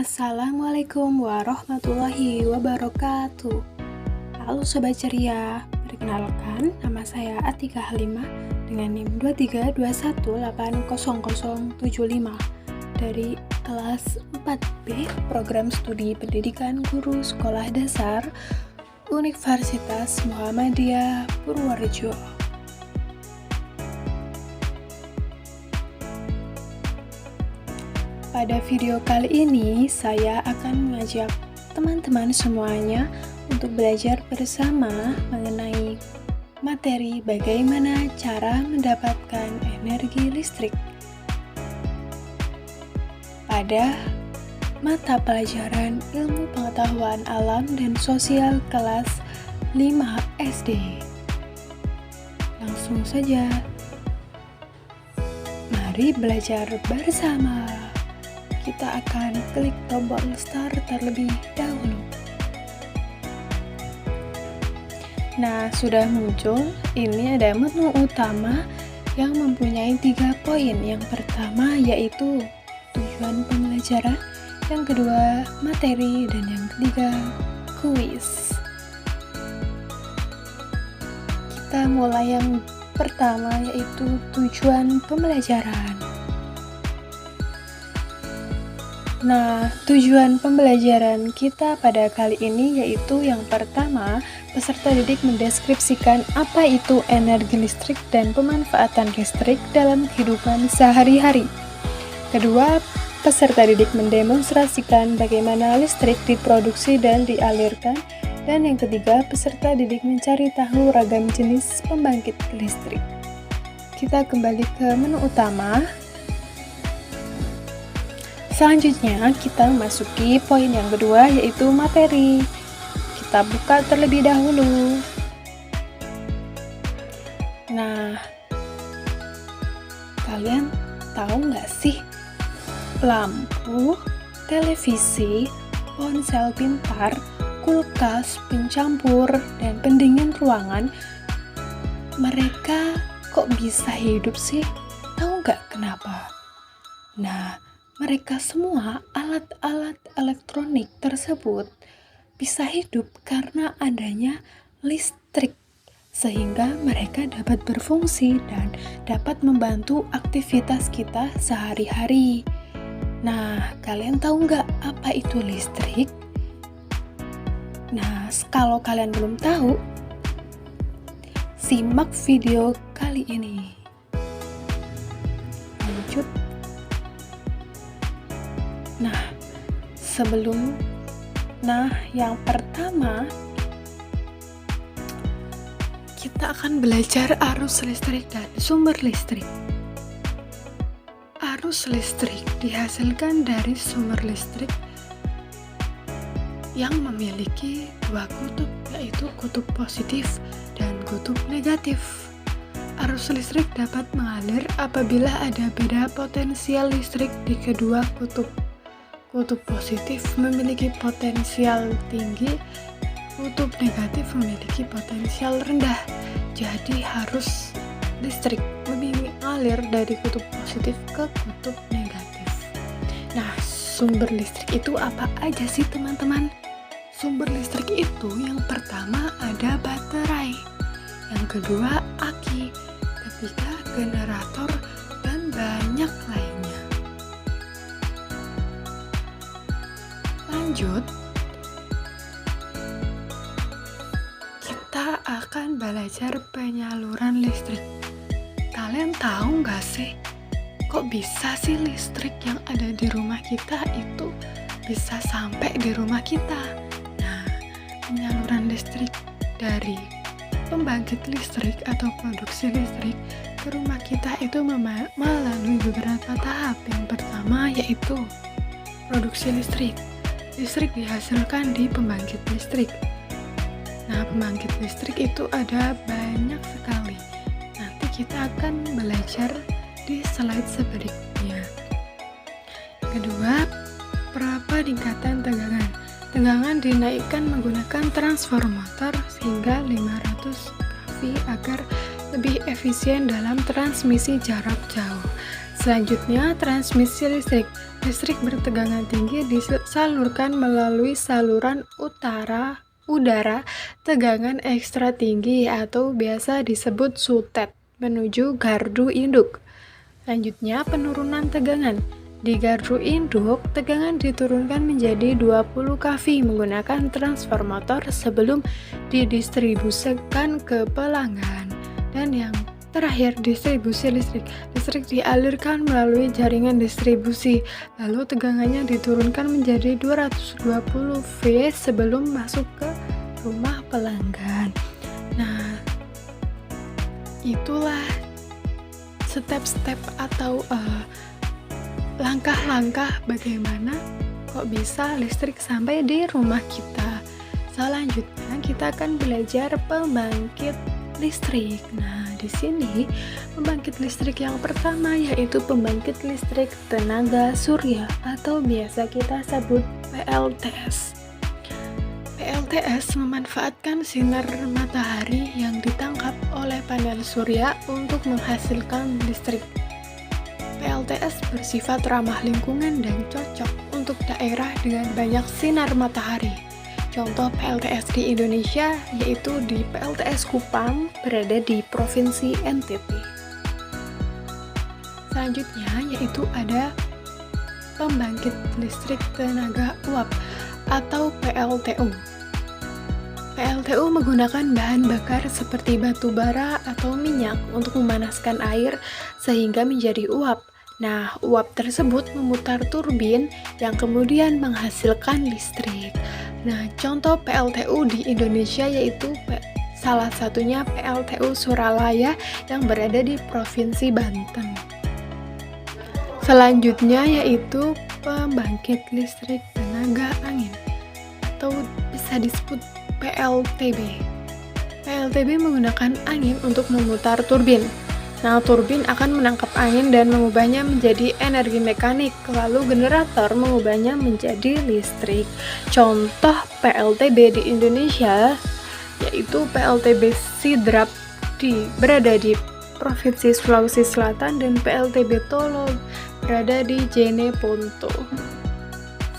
Assalamualaikum warahmatullahi wabarakatuh. Halo Sobat Ceria, perkenalkan nama saya Atika Halimah dengan NIM 2321800075 dari kelas 4B Program Studi Pendidikan Guru Sekolah Dasar Universitas Muhammadiyah Purworejo. Pada video kali ini, saya akan mengajak teman-teman semuanya untuk belajar bersama mengenai materi bagaimana cara mendapatkan energi listrik. Pada mata pelajaran Ilmu Pengetahuan Alam dan Sosial kelas 5 SD. Langsung saja, mari belajar bersama. Kita akan klik tombol start terlebih dahulu. Nah, sudah muncul. Ini ada menu utama yang mempunyai 3 poin. Yang pertama yaitu tujuan pembelajaran, yang kedua materi, dan yang ketiga kuis. Kita mulai yang pertama yaitu tujuan pembelajaran. Nah, tujuan pembelajaran kita pada kali ini yaitu yang pertama, peserta didik mendeskripsikan apa itu energi listrik dan pemanfaatan listrik dalam kehidupan sehari-hari. Kedua, peserta didik mendemonstrasikan bagaimana listrik diproduksi dan dialirkan. Dan yang ketiga, peserta didik mencari tahu ragam jenis pembangkit listrik. Kita kembali ke menu utama. Selanjutnya, kita memasuki poin yang kedua yaitu materi. Kita buka terlebih dahulu. Nah, kalian tahu nggak sih? Lampu, televisi, ponsel pintar, kulkas, pencampur, dan pendingin ruangan, mereka kok bisa hidup sih? Tahu nggak kenapa? Nah, mereka semua alat-alat elektronik tersebut bisa hidup karena adanya listrik, sehingga mereka dapat berfungsi dan dapat membantu aktivitas kita sehari-hari. Nah, kalian tahu nggak apa itu listrik? Nah, kalau kalian belum tahu, simak video kali ini. Lanjut. Yang pertama, kita akan belajar arus listrik dan sumber listrik. Arus listrik dihasilkan dari sumber listrik yang memiliki 2 kutub, yaitu kutub positif dan kutub negatif. Arus listrik dapat mengalir apabila ada beda potensial listrik di kedua kutub. Kutub positif memiliki potensial tinggi, kutub negatif memiliki potensial rendah. Jadi harus listrik mengalir dari kutub positif ke kutub negatif. Nah, sumber listrik itu apa aja sih teman-teman? Sumber listrik itu yang pertama ada baterai, yang kedua aki, ketiga generator, dan banyak lainnya. Lanjut, kita akan belajar penyaluran listrik. Kalian tahu nggak sih, kok bisa sih listrik yang ada di rumah kita itu bisa sampai di rumah kita? Nah, penyaluran listrik dari pembangkit listrik atau produksi listrik ke rumah kita itu melalui beberapa tahap. Yang pertama yaitu produksi listrik. Listrik dihasilkan di pembangkit listrik. Nah, pembangkit listrik itu ada banyak sekali. Nanti kita akan belajar di slide berikutnya. Kedua, peningkatan tegangan. Tegangan dinaikkan menggunakan transformator sehingga 500 kV agar lebih efisien dalam transmisi jarak jauh. Selanjutnya, transmisi listrik. Listrik bertegangan tinggi disalurkan melalui saluran udara tegangan ekstra tinggi atau biasa disebut sutet menuju gardu induk. Selanjutnya, penurunan tegangan. Di gardu induk, tegangan diturunkan menjadi 20 kV menggunakan transformator sebelum didistribusikan ke pelanggan. Dan yang terakhir, distribusi listrik. Listrik dialirkan melalui jaringan distribusi, lalu tegangannya diturunkan menjadi 220 V sebelum masuk ke rumah pelanggan. Nah, itulah step-step atau langkah-langkah bagaimana kok bisa listrik sampai di rumah kita. Selanjutnya kita akan belajar pembangkit listrik. Nah, di sini pembangkit listrik yang pertama yaitu pembangkit listrik tenaga surya atau biasa kita sebut PLTS. PLTS memanfaatkan sinar matahari yang ditangkap oleh panel surya untuk menghasilkan listrik. PLTS bersifat ramah lingkungan dan cocok untuk daerah dengan banyak sinar matahari. Contoh PLTS di Indonesia yaitu di PLTS Kupang berada di Provinsi NTT. Selanjutnya yaitu ada pembangkit listrik tenaga uap atau PLTU. PLTU menggunakan bahan bakar seperti batu bara atau minyak untuk memanaskan air sehingga menjadi uap. Nah, uap tersebut memutar turbin yang kemudian menghasilkan listrik. Nah, contoh PLTU di Indonesia yaitu salah satunya PLTU Suralaya yang berada di Provinsi Banten. Selanjutnya yaitu pembangkit listrik tenaga angin atau bisa disebut PLTB. PLTB menggunakan angin untuk memutar turbin. Nah, turbin akan menangkap angin dan mengubahnya menjadi energi mekanik, lalu generator mengubahnya menjadi listrik. Contoh PLTB di Indonesia yaitu PLTB Sidrap berada di Provinsi Sulawesi Selatan dan PLTB Tolo berada di Jeneponto.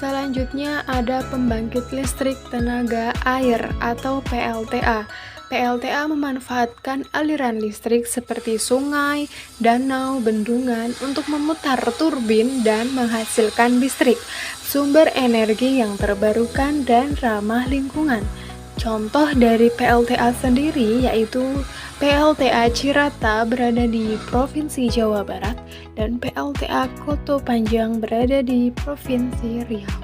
Selanjutnya ada pembangkit listrik tenaga air atau PLTA. PLTA memanfaatkan aliran listrik seperti sungai, danau, bendungan untuk memutar turbin dan menghasilkan listrik, sumber energi yang terbarukan dan ramah lingkungan. Contoh dari PLTA sendiri yaitu PLTA Cirata berada di Provinsi Jawa Barat dan PLTA Koto Panjang berada di Provinsi Riau.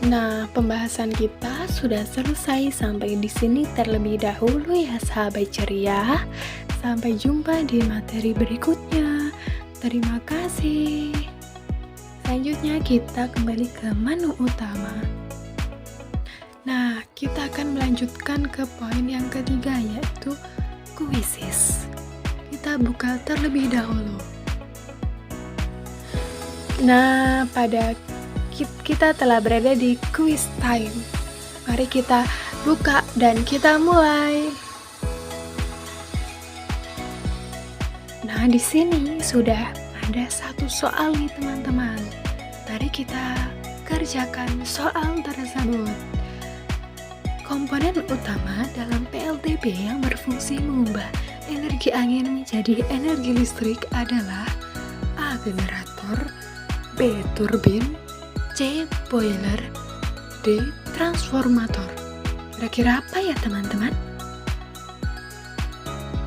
Nah, pembahasan kita sudah selesai sampai di sini terlebih dahulu ya sahabat ceria. Sampai jumpa di materi berikutnya. Terima kasih. Selanjutnya kita kembali ke menu utama. Nah, kita akan melanjutkan ke poin yang ketiga yaitu kuisis. Kita buka terlebih dahulu. Nah, kita telah berada di quiz time. Mari kita buka dan kita mulai. Nah, di sini sudah ada satu soal nih teman-teman. Mari kita kerjakan soal tersebut. Komponen utama dalam PLTB yang berfungsi mengubah energi angin menjadi energi listrik adalah A. Generator, B. Turbin, C. Boiler, D. Transformator. Kira-kira apa ya teman-teman?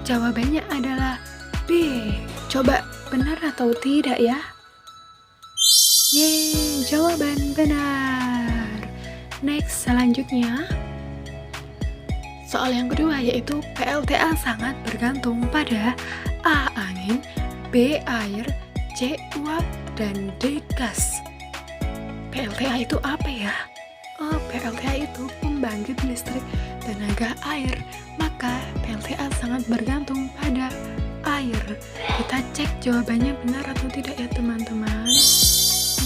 Jawabannya adalah B. Coba benar atau tidak ya? Yeay, jawaban benar. Next, selanjutnya. Soal yang kedua yaitu PLTA sangat bergantung pada A. Angin, B. Air, C. Uap, dan D. Gas. PLTA itu apa ya? Oh, PLTA itu pembangkit listrik tenaga air. Maka PLTA sangat bergantung pada air. Kita cek jawabannya benar atau tidak ya teman-teman.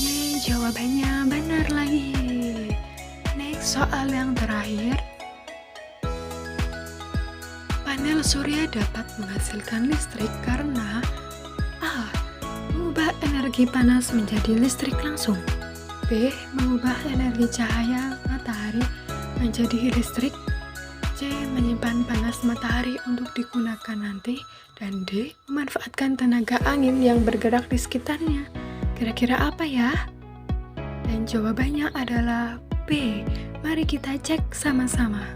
Yeay, jawabannya benar lagi. Next, soal yang terakhir. Panel surya dapat menghasilkan listrik karena A. energi panas menjadi listrik langsung. B. Mengubah energi cahaya matahari menjadi listrik. C. Menyimpan panas matahari untuk digunakan nanti. Dan D. Memanfaatkan tenaga angin yang bergerak di sekitarnya. Kira-kira apa ya? Dan jawabannya adalah B. Mari kita cek sama-sama.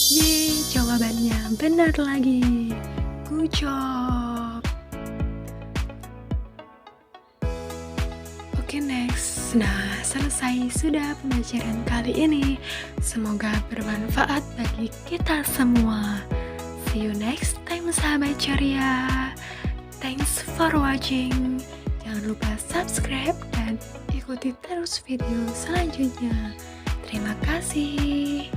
Yeay, jawabannya benar lagi. Good job. Oke, next. Nah, selesai sudah pembelajaran kali ini. Semoga bermanfaat bagi kita semua. See you next time, sahabat ceria. Thanks for watching. Jangan lupa subscribe dan ikuti terus video selanjutnya. Terima kasih.